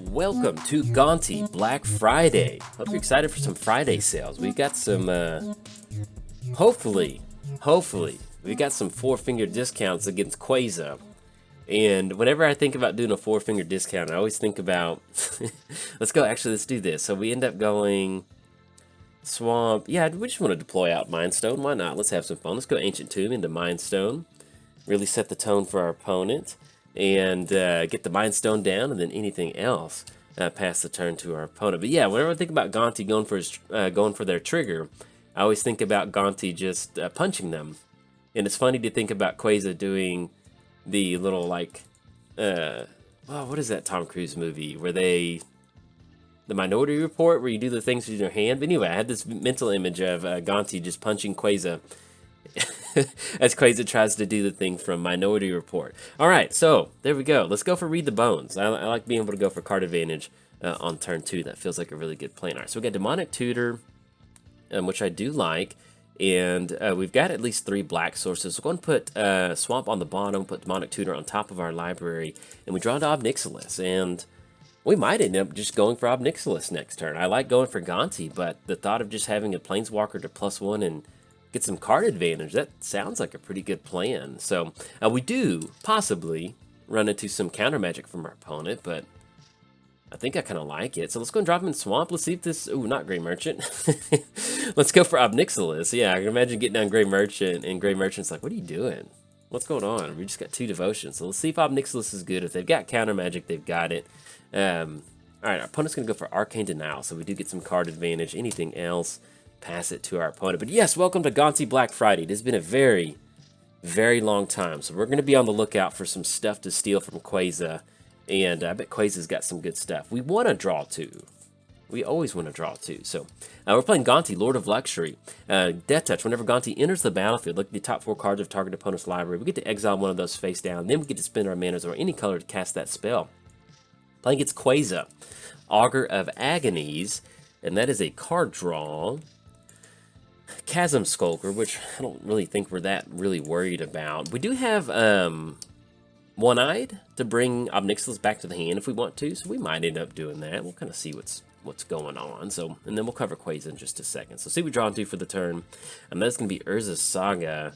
Welcome to Gonti Black Friday. Hope you're excited for some Friday sales. We got some, hopefully, we got some four-finger discounts against Queza. And whenever I think about doing a four-finger discount, I always think about, let's do this. So we end up going Swamp. Yeah, we just want to deploy out Mindstone. Why not? Let's have some fun. Let's go Ancient Tomb into Mindstone. Really set the tone for our opponent. And get the Mind Stone down, and then anything else pass the turn to our opponent. But yeah, whenever I think about Gonti going for their trigger, I always think about Gonti just punching them. And it's funny to think about Queza doing the little like, what is that Tom Cruise movie where the Minority Report, where you do the things with your hand. But anyway, I had this mental image of Gonti just punching Queza. As Queza tries to do the thing from Minority Report. All right, so there we go. Let's go for Read the Bones. I like being able to go for card advantage on turn 2. That feels like a really good plan. All right, so we got Demonic Tutor, which I do like, and we've got at least 3 black sources. So we're going to put Swamp on the bottom, put Demonic Tutor on top of our library, and we draw into Ob Nixilis, and we might end up just going for Ob Nixilis next turn. I like going for Gonti, but the thought of just having a Planeswalker to +1 and get some card advantage, that sounds like a pretty good plan. So we do possibly run into some counter magic from our opponent, but I think I kind of like it. So let's go and drop him in Swamp. Let's see if this... Ooh, not Gray Merchant. Let's go for Ob Nixilis. Yeah, I can imagine getting down Gray Merchant, and Gray Merchant's like, what are you doing? What's going on? We just got 2 devotions. So let's see if Ob Nixilis is good. If they've got counter magic, they've got it. All right, our opponent's going to go for Arcane Denial, so we do get some card advantage. Anything else, pass it to our opponent. But yes, welcome to Gonti Black Friday. It has been a very, very long time, so we're going to be on the lookout for some stuff to steal from Queza, and I bet Queza's got some good stuff. We want to draw 2. We always want to draw 2. So we're playing Gonti, Lord of Luxury. Death Touch. Whenever Gonti enters the battlefield, look at the top 4 cards of target opponent's library. We get to exile one of those face down, then we get to spend our manas or any color to cast that spell. Playing against Queza, Augur of Agonies, and that is a card draw. Chasm Skulker, which I don't really think we're that really worried about. We do have One-Eyed to bring Ob Nixilis back to the hand if we want to, so we might end up doing that. We'll kind of see what's going on. So, and then we'll cover Queza in just a second. So see what we draw into for the turn. And that's going to be Urza's Saga,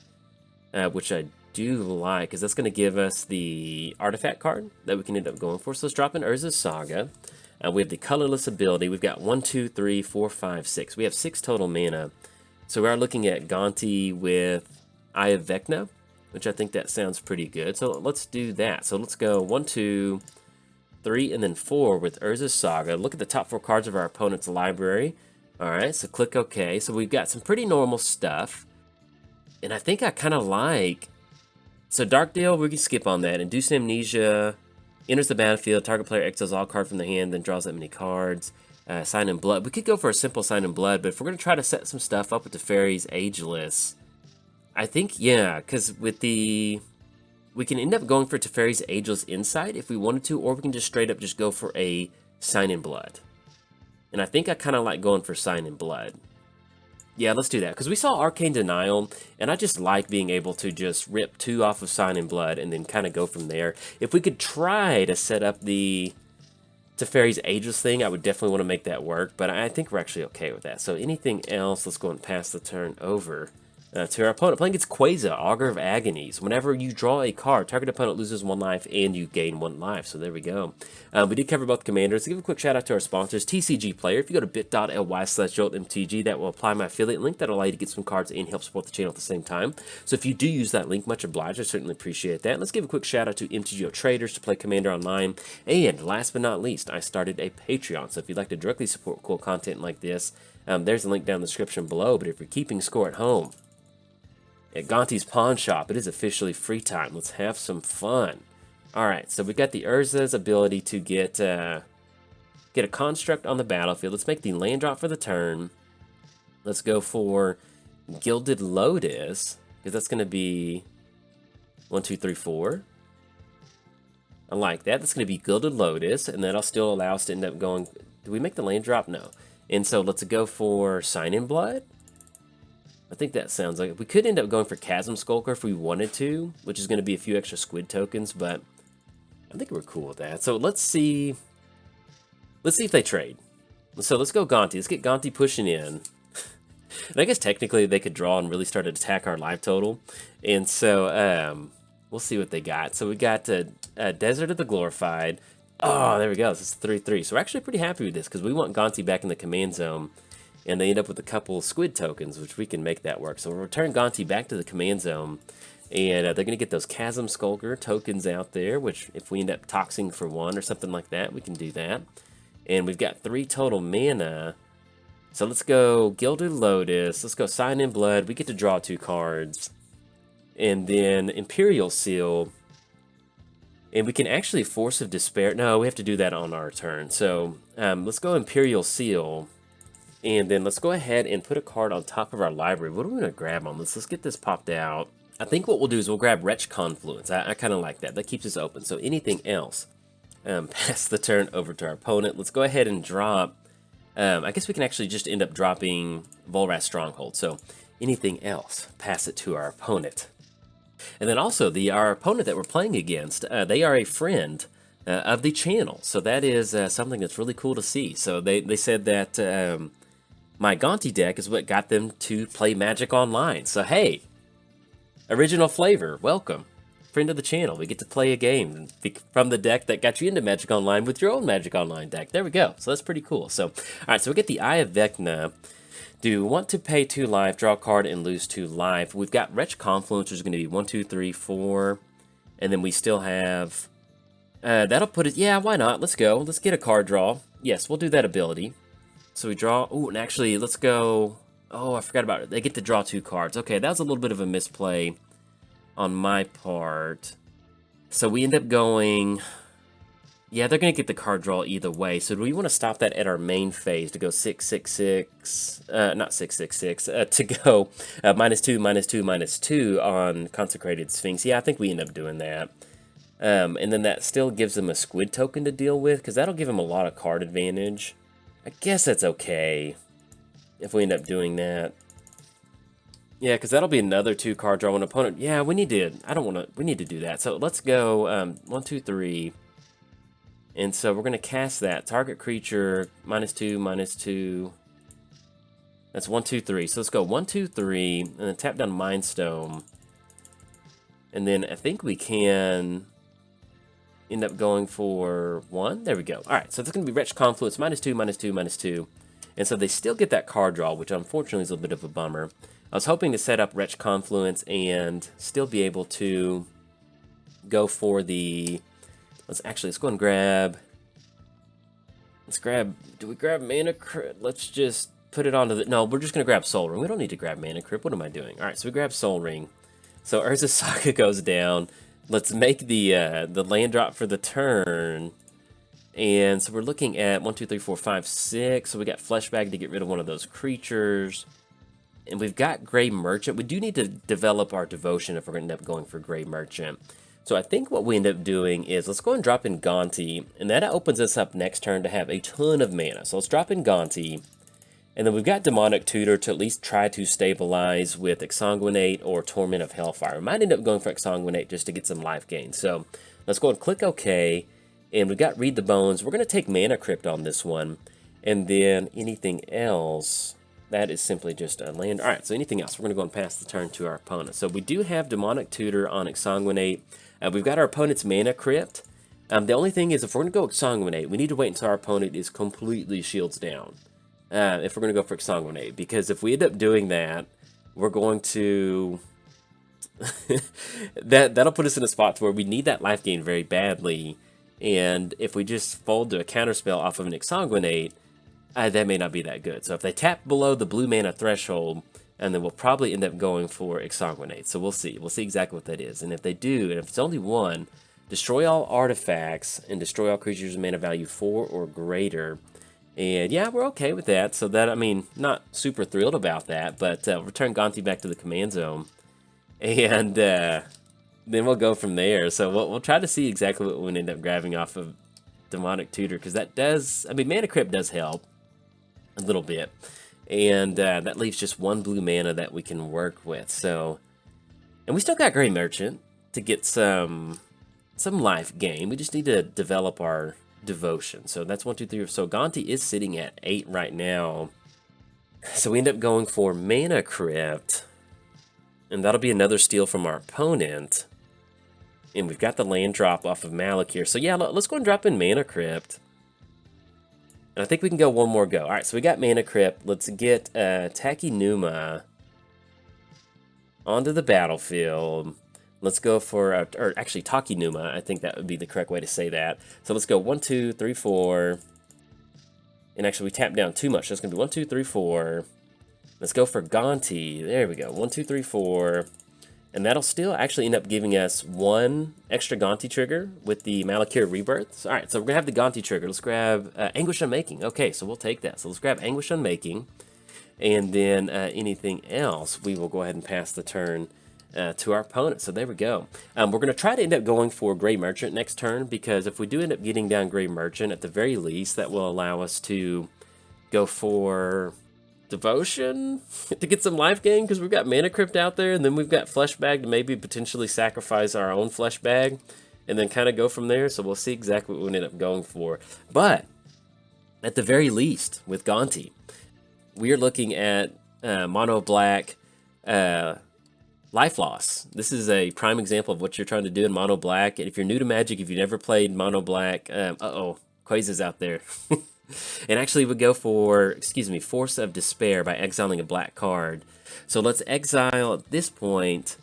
which I do like, because that's going to give us the artifact card that we can end up going for. So let's drop in Urza's Saga. We have the colorless ability. We've got 1, 2, 3, 4, 5, 6. We have 6 total mana. So we are looking at Gonti with Eye of Vecna, which I think that sounds pretty good. So let's do that. So let's go 1, 2, 3, and then 4 with Urza's Saga. Look at the top 4 cards of our opponent's library. All right, so click OK. So we've got some pretty normal stuff. And I think I kind of like... So Darkdale, we can skip on that. Induced Amnesia enters the battlefield. Target player exiles all card from the hand, then draws that many cards. Sign in Blood. We could go for a simple Sign in Blood, but if we're going to try to set some stuff up with the Fairies Ageless, I think, yeah, because with the... We can end up going for Teferi's Ageless Insight if we wanted to, or we can just straight up just go for a Sign in Blood. And I think I kind of like going for Sign in Blood. Yeah, let's do that, because we saw Arcane Denial, and I just like being able to just rip 2 off of Sign in Blood and then kind of go from there. If we could try to set up the Teferi's Ageless thing, I would definitely want to make that work, but I think we're actually okay with that. So anything else, let's go and pass the turn over to our opponent. Playing against Queza, Augur of Agonies. Whenever you draw a card, target opponent loses 1 life and you gain 1 life. So there we go. We did cover both commanders. Give a quick shout out to our sponsors, TCG Player. If you go to bit.ly/JoltMTG, that will apply my affiliate link. That'll allow you to get some cards and help support the channel at the same time. So if you do use that link, much obliged. I certainly appreciate that. Let's give a quick shout out to MTGOTraders to play Commander Online. And last but not least, I started a Patreon. So if you'd like to directly support cool content like this, there's a link down in the description below. But if you're keeping score at home, at Gonti's Pawn Shop, it is officially free time. Let's have some fun. Alright, so we got the Urza's ability to get a construct on the battlefield. Let's make the land drop for the turn. Let's go for Gilded Lotus, because that's going to be 1, 2, 3, 4. I like that. That's going to be Gilded Lotus, and that'll still allow us to end up going... Do we make the land drop? No. And so let's go for Sign in Blood. I think that sounds like it. We could end up going for Chasm Skulker if we wanted to, which is going to be a few extra squid tokens, but I think we're cool with that. So let's see. Let's see if they trade. So let's go Gonti. Let's get Gonti pushing in. And I guess technically they could draw and really start to attack our life total. And so we'll see what they got. So we got Desert of the Glorified. Oh, there we go. This is 3-3. So we're actually pretty happy with this because we want Gonti back in the command zone. And they end up with a couple squid tokens, which we can make that work. So we'll return Gonti back to the command zone. And they're going to get those Chasm Skulker tokens out there, which if we end up toxing for 1 or something like that, we can do that. And we've got 3 total mana. So let's go Gilded Lotus. Let's go Sign in Blood. We get to draw 2 cards. And then Imperial Seal. And we can actually Force of Despair. No, we have to do that on our turn. So let's go Imperial Seal. And then let's go ahead and put a card on top of our library. What are we going to grab on this? Let's get this popped out. I think what we'll do is we'll grab Wretch Confluence. I kind of like that. That keeps us open. So anything else, pass the turn over to our opponent. Let's go ahead and drop. I guess we can actually just end up dropping Volrath Stronghold. So anything else, pass it to our opponent. And then also our opponent that we're playing against, they are a friend of the channel. So that is something that's really cool to see. So they said that my Gonti deck is what got them to play Magic Online. So hey, original flavor, welcome. Friend of the channel, we get to play a game from the deck that got you into Magic Online with your own Magic Online deck. There we go. So that's pretty cool. So, all right, so we get the Eye of Vecna. Do want to pay 2 life, draw a card, and lose 2 life. We've got Wretch Confluence, which is going to be 1, 2, 3, 4. And then we still have... that'll put it... Yeah, why not? Let's go. Let's get a card draw. Yes, we'll do that ability. So we draw... Oh, and actually, let's go... Oh, I forgot about it. They get to draw 2 cards. Okay, that was a little bit of a misplay on my part. So we end up going... Yeah, they're going to get the card draw either way. So do we want to stop that at our main phase to go 666... not 666. To go -2, -2, -2 on Consecrated Sphinx. Yeah, I think we end up doing that. And then that still gives them a squid token to deal with, because that'll give them a lot of card advantage. I guess that's okay if we end up doing that. Yeah, because that'll be another 2 card draw when opponent. Yeah, we need to. I don't want to. We need to do that. So let's go 1, 2, 3. And so we're going to cast that. Target creature -2, -2. That's 1, 2, 3. So let's go 1, 2, 3, and then tap down Mind Stone. And then I think we can end up going for 1. There we go. All right, so it's going to be Wretch Confluence, -2, -2, -2. And so they still get that card draw, which unfortunately is a bit of a bummer. I was hoping to set up Wretch Confluence and still be able to go for the... Let's go and grab... Do we grab Mana Crypt? Let's just put it onto the... No, we're just going to grab Soul Ring. We don't need to grab Mana Crypt. What am I doing? All right, so we grab Soul Ring. So Urza's Saga goes down. Let's make the land drop for the turn. And so we're looking at 1, 2, 3, 4, 5, 6. So we got Fleshbag to get rid of one of those creatures. And we've got Grey Merchant. We do need to develop our Devotion if we're going to end up going for Grey Merchant. So I think what we end up doing is let's go and drop in Gonti. And that opens us up next turn to have a ton of mana. So let's drop in Gonti. And then we've got Demonic Tutor to at least try to stabilize with Exsanguinate or Torment of Hellfire. We might end up going for Exsanguinate just to get some life gain. So let's go and click OK. And we've got Read the Bones. We're going to take Mana Crypt on this one. And then anything else, that is simply just a land. All right, so anything else, we're going to go and pass the turn to our opponent. So we do have Demonic Tutor on Exsanguinate. We've got our opponent's Mana Crypt. The only thing is if we're going to go Exsanguinate, we need to wait until our opponent is completely shields down. If we're going to go for Exsanguinate. Because if we end up doing that, we're going to... that'll put us in a spot where we need that life gain very badly. And if we just fold to a counterspell off of an Exsanguinate, that may not be that good. So if they tap below the blue mana threshold, and then we'll probably end up going for Exsanguinate. So we'll see. We'll see exactly what that is. And if they do, and if it's only 1, destroy all artifacts and destroy all creatures with mana value 4 or greater. And yeah, we're okay with that. So that, I mean, not super thrilled about that, but return Gonti back to the command zone. And then we'll go from there. So we'll try to see exactly what we end up grabbing off of Demonic Tutor, because that does, I mean, Mana Crypt does help a little bit. And that leaves just 1 blue mana that we can work with. So, and we still got Grey Merchant to get some life gain. We just need to develop our devotion. So that's 1, 2, 3. So Gonti is sitting at 8 right now. So we end up going for Mana Crypt. And that'll be another steal from our opponent. And we've got the land drop off of Malik here. So yeah, let's go and drop in Mana Crypt. And I think we can go one more go. Alright, so we got Mana Crypt. Let's get Taki Numa onto the battlefield. Let's go for, or actually Taki Numa. I think that would be the correct way to say that. So let's go 1, 2, 3, 4. And actually we tapped down too much. So it's going to be 1, 2, 3, 4. Let's go for Gonti. There we go. 1, 2, 3, 4. And that'll still actually end up giving us 1 extra Gonti trigger with the Malakir Rebirths. All right, so we're going to have the Gonti trigger. Let's grab Anguish Unmaking. Okay, so we'll take that. So let's grab Anguish Unmaking. And then anything else, we will go ahead and pass the turn to our opponent. So there we go. We're going to try to end up going for Grey Merchant next turn, because if we do end up getting down Grey Merchant, at the very least, that will allow us to go for Devotion to get some life gain, because we've got Mana Crypt out there, and then we've got Flesh Bag to maybe potentially sacrifice our own Flesh Bag, and then kind of go from there. So we'll see exactly what we end up going for. But at the very least, with Gonti, we are looking at mono black life loss. This is a prime example of what you're trying to do in mono black. And if you're new to Magic, if you've never played mono black, Queza's out there. And actually would go for, Force of Despair by exiling a black card. So let's exile at this point.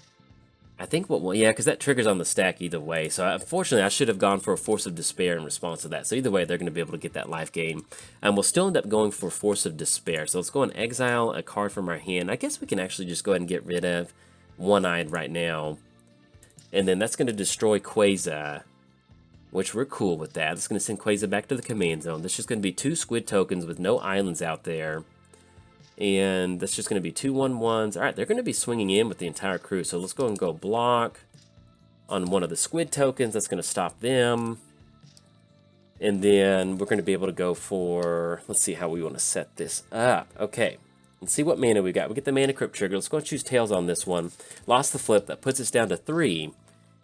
I think because that triggers on the stack either way. So unfortunately, I should have gone for a Force of Despair in response to that. So either way, they're going to be able to get that life gain. And we'll still end up going for Force of Despair. So let's go and exile a card from our hand. I guess we can actually just go ahead and get rid of One-Eyed right now. And then that's going to destroy Queza, which we're cool with that. It's going to send Queza back to the command zone. This is just going to be 2 squid tokens with no islands out there. And that's just going to be 2 1/1s. Alright, they're going to be swinging in with the entire crew. So let's go and go block on one of the squid tokens. That's going to stop them. And then we're going to be able to go for, let's see how we want to set this up. Okay, let's see what mana we got. We get the Mana Crypt trigger. Let's go and choose Tails on this one. Lost the flip. That puts us down to 3.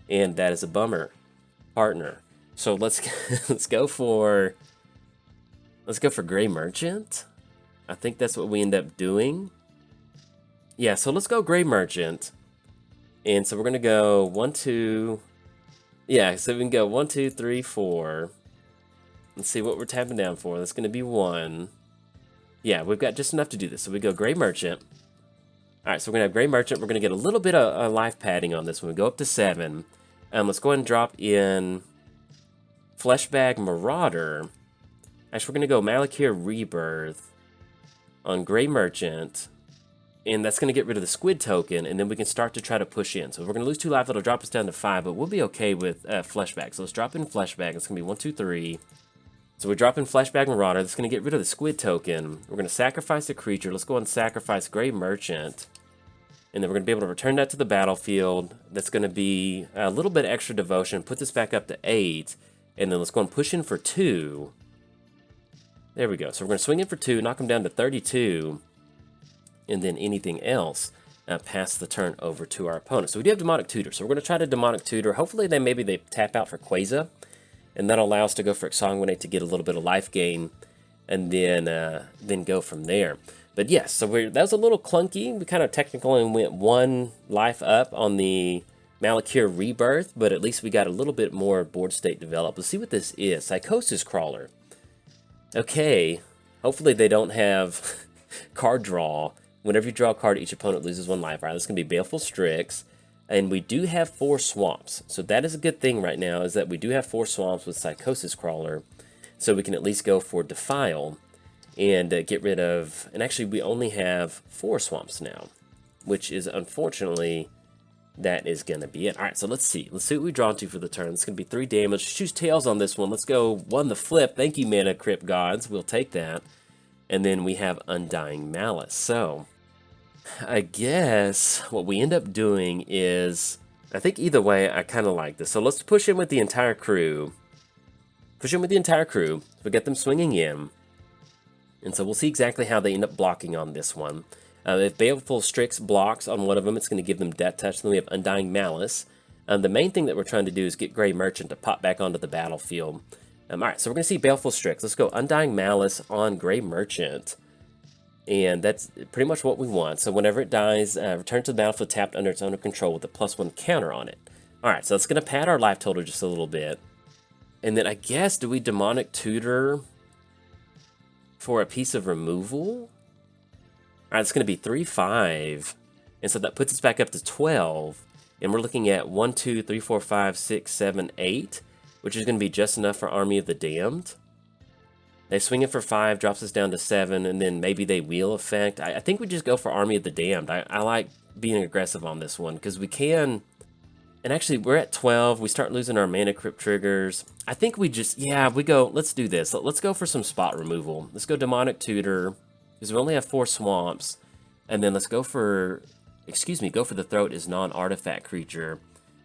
And that is a bummer, partner. So let's go for Grey Merchant. I think that's what we end up doing. Yeah, so let's go Grey Merchant. And so we're gonna go 1, 2. Yeah, so we can go 1, 2, 3, 4. Let's see what we're tapping down for. That's gonna be 1. Yeah, we've got just enough to do this. So we go Grey Merchant. Alright, so we're gonna have Grey Merchant. We're gonna get a little bit of life padding on this one. We go up to 7. Let's go ahead and drop in Fleshbag Marauder. Actually, we're going to go Malakir Rebirth on Grey Merchant. And that's going to get rid of the squid token, and then we can start to try to push in. So if we're going to lose 2 life, it'll drop us down to 5, but we'll be okay with Fleshbag. So let's drop in Fleshbag. It's going to be 1, 2, 3. So we drop in Fleshbag Marauder. That's going to get rid of the squid token. We're going to sacrifice a creature. Let's go and sacrifice Grey Merchant. And then we're going to be able to return that to the battlefield. That's going to be a little bit extra devotion. Put this back up to 8. And then let's go and push in for 2. There we go. So we're going to swing in for 2, knock them down to 32. And then anything else, pass the turn over to our opponent. So we do have Demonic Tutor. So we're going to try to Demonic Tutor. Hopefully maybe they tap out for Queza. And that'll allow us to go for Exsanguinate to get a little bit of life gain. And then go from there. But yes, so that was a little clunky. We kind of technically went 1 life up on the Malakir Rebirth, but at least we got a little bit more board state developed. Let's see what this is. Psychosis Crawler. Okay, hopefully they don't have card draw. Whenever you draw a card, each opponent loses 1 life. All right, this is going to be Baleful Strix. And we do have 4 swamps. So that is a good thing right now, is that we do have 4 swamps with Psychosis Crawler. So we can at least go for Defile and get rid of... And actually, we only have 4 swamps now, which is unfortunately... That is going to be it. All right, so let's see. Let's see what we draw into for the turn. It's going to be 3 damage. Choose Tails on this one. Let's go 1 the flip. Thank you, Mana Crypt Gods. We'll take that. And then we have Undying Malice. So, I guess what we end up doing is... I think either way, I kind of like this. So let's push in with the entire crew. Push in with the entire crew. We get them swinging in. And so we'll see exactly how they end up blocking on this one. If Baleful Strix blocks on one of them, it's going to give them Death Touch. Then we have Undying Malice. The main thing that we're trying to do is get Grey Merchant to pop back onto the battlefield. Alright, so we're going to see Baleful Strix. Let's go Undying Malice on Grey Merchant. And that's pretty much what we want. So whenever it dies, return to the battlefield tapped under its owner control with a +1 counter on it. Alright, so it's going to pad our life total just a little bit. And then I guess, do we Demonic Tutor for a piece of removal? Alright, it's going to be 3-5. And so that puts us back up to 12. And we're looking at 1, 2, 3, 4, 5, 6, 7, 8. Which is going to be just enough for Army of the Damned. They swing it for 5, drops us down to 7, and then maybe they wheel effect. I think we just go for Army of the Damned. I like being aggressive on this one, because we can... And actually, we're at 12. We start losing our Mana Crypt triggers. I think we just... Yeah, we go... Let's do this. Let's go for some spot removal. Let's go Demonic Tutor, because we only have 4 swamps. And then let's go for... Excuse me, go for the Throat as non-artifact creature.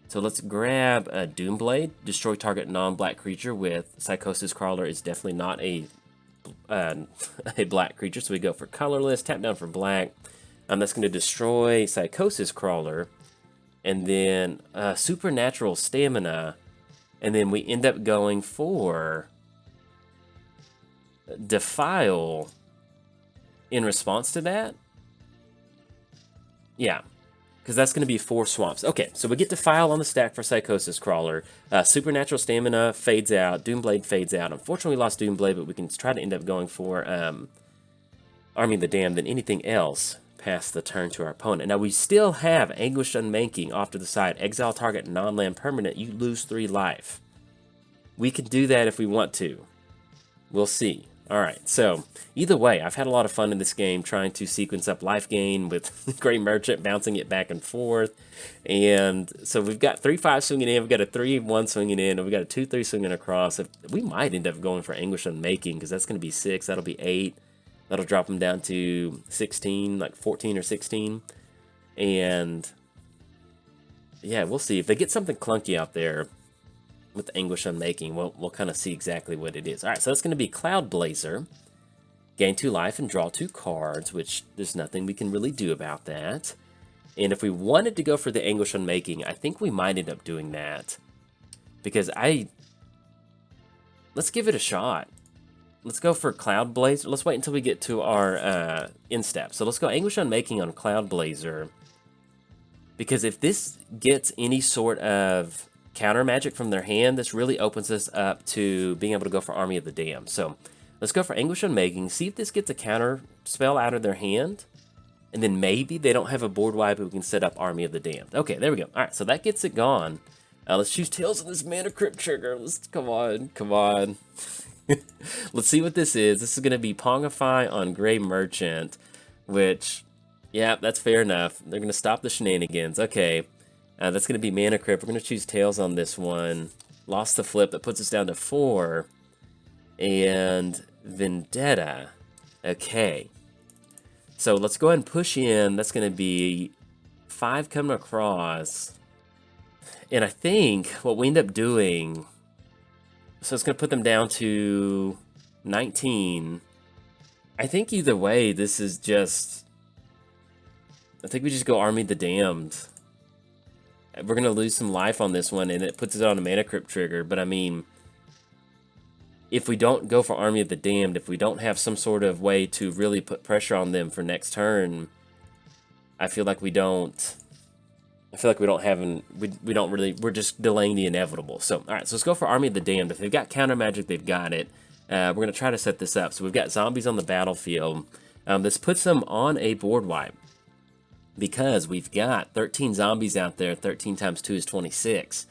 So let's grab a Doomblade, destroy target non-black creature with Psychosis Crawler is definitely not a black creature, so we go for colorless, tap down for black. That's going to destroy Psychosis Crawler, and then Supernatural Stamina, and then we end up going for Defile in response to that. Yeah. Because that's going to be 4 swamps. Okay, so we get Defile on the stack for Psychosis Crawler. Supernatural Stamina fades out. Doomblade fades out. Unfortunately, we lost Doomblade, but we can try to end up going for Army of the Damned than anything else past the turn to our opponent. Now, we still have Anguish Unmaking off to the side. Exile target non-land permanent. You lose 3 life. We can do that if we want to. We'll see. Alright, so either way, I've had a lot of fun in this game trying to sequence up Lifegain with Grey Merchant, bouncing it back and forth. And so we've got 3-5 swinging in, we've got a 3-1 swinging in, and we've got a 2-3 swinging across. We might end up going for Anguish Unmaking, because that's going to be 6, that'll be 8. That'll drop them down to 16, like 14 or 16. And yeah, we'll see. If they get something clunky out there with Anguish Unmaking, we'll kind of see exactly what it is. Alright, so that's going to be Cloud Blazer. Gain 2 life and draw 2 cards, which there's nothing we can really do about that. And if we wanted to go for the Anguish Unmaking, I think we might end up doing that. Because let's give it a shot. Let's go for Cloud Blazer. Let's wait until we get to our end step. So let's go Anguish Unmaking on Cloud Blazer. Because if this gets any sort of counter magic from their hand, this really opens us up to being able to go for Army of the Damned. So let's go for Anguish Unmaking, see if this gets a counter spell out of their hand, and then maybe they don't have a board wipe, we can set up Army of the Damned. Okay, there we go. Alright, so that gets it gone. Let's choose Tails on this Mana Crypt trigger. Come on. Let's see what this is. This is going to be Pongify on Grey Merchant, which, yeah, that's fair enough. They're going to stop the shenanigans. Okay. That's going to be Mana Crypt. We're going to choose Tails on this one. Lost the flip. That puts us down to 4. And Vendetta. Okay. So let's go ahead and push in. That's going to be 5 coming across. And I think what we end up doing... So it's going to put them down to 19. I think either way, this is just... I think we just go Army of the Damned. We're going to lose some life on this one, and it puts it on a Mana Crypt trigger. But, I mean, if we don't go for Army of the Damned, if we don't have some sort of way to really put pressure on them for next turn, I feel like we don't... we don't really... We're just delaying the inevitable. So, alright, so let's go for Army of the Damned. If they've got counter magic, they've got it. We're going to try to set this up. So we've got zombies on the battlefield. This puts them on a board wipe, because we've got 13 zombies out there. 13 times 2 is 26.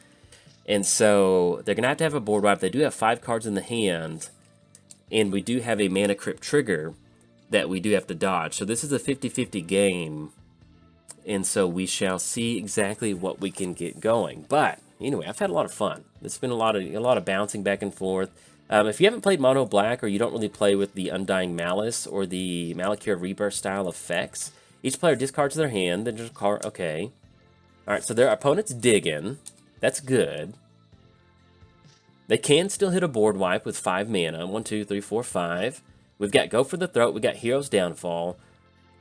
And so they're going to have a board wipe. They do have 5 cards in the hand, and we do have a Mana Crypt trigger that we do have to dodge. So this is a 50-50 game, and so we shall see exactly what we can get going. But anyway, I've had a lot of fun. It's been a lot of bouncing back and forth. If you haven't played Mono Black, or you don't really play with the Undying Malice or the Malakir Rebirth style effects, each player discards their hand, then just card. Okay. Alright, so their opponent's digging. That's good. They can still hit a board wipe with 5 mana. 1, 2, 3, 4, 5. We've got Go for the Throat. We got Hero's Downfall.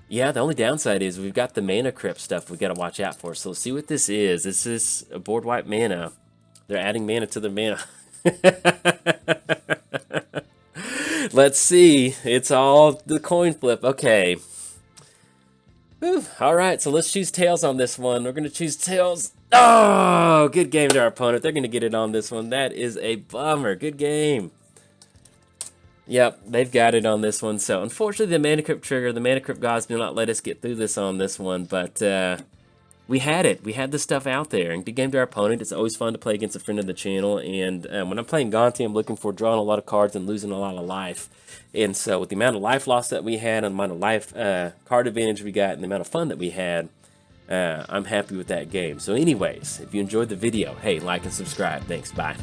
Yeah, the only downside is we've got the mana crypt stuff we got to watch out for. So let's see what this is. This is a board wipe mana. They're adding mana to their mana. Let's see. It's all the coin flip. Okay. Whew. All right, so let's choose tails on this one. We're going to choose tails. Oh, good game to our opponent. They're going to get it on this one. That is a bummer. Good game. Yep, they've got it on this one. So, unfortunately, the Mana Crypt trigger, the Mana Crypt gods do not let us get through this on this one. But we had it. We had the stuff out there. And good game to our opponent. It's always fun to play against a friend of the channel. And when I'm playing Gonti, I'm looking for drawing a lot of cards and losing a lot of life. And so, with the amount of life loss that we had, and the amount of life card advantage we got, and the amount of fun that we had, I'm happy with that game. So anyways, if you enjoyed the video, hey, like and subscribe. Thanks. Bye.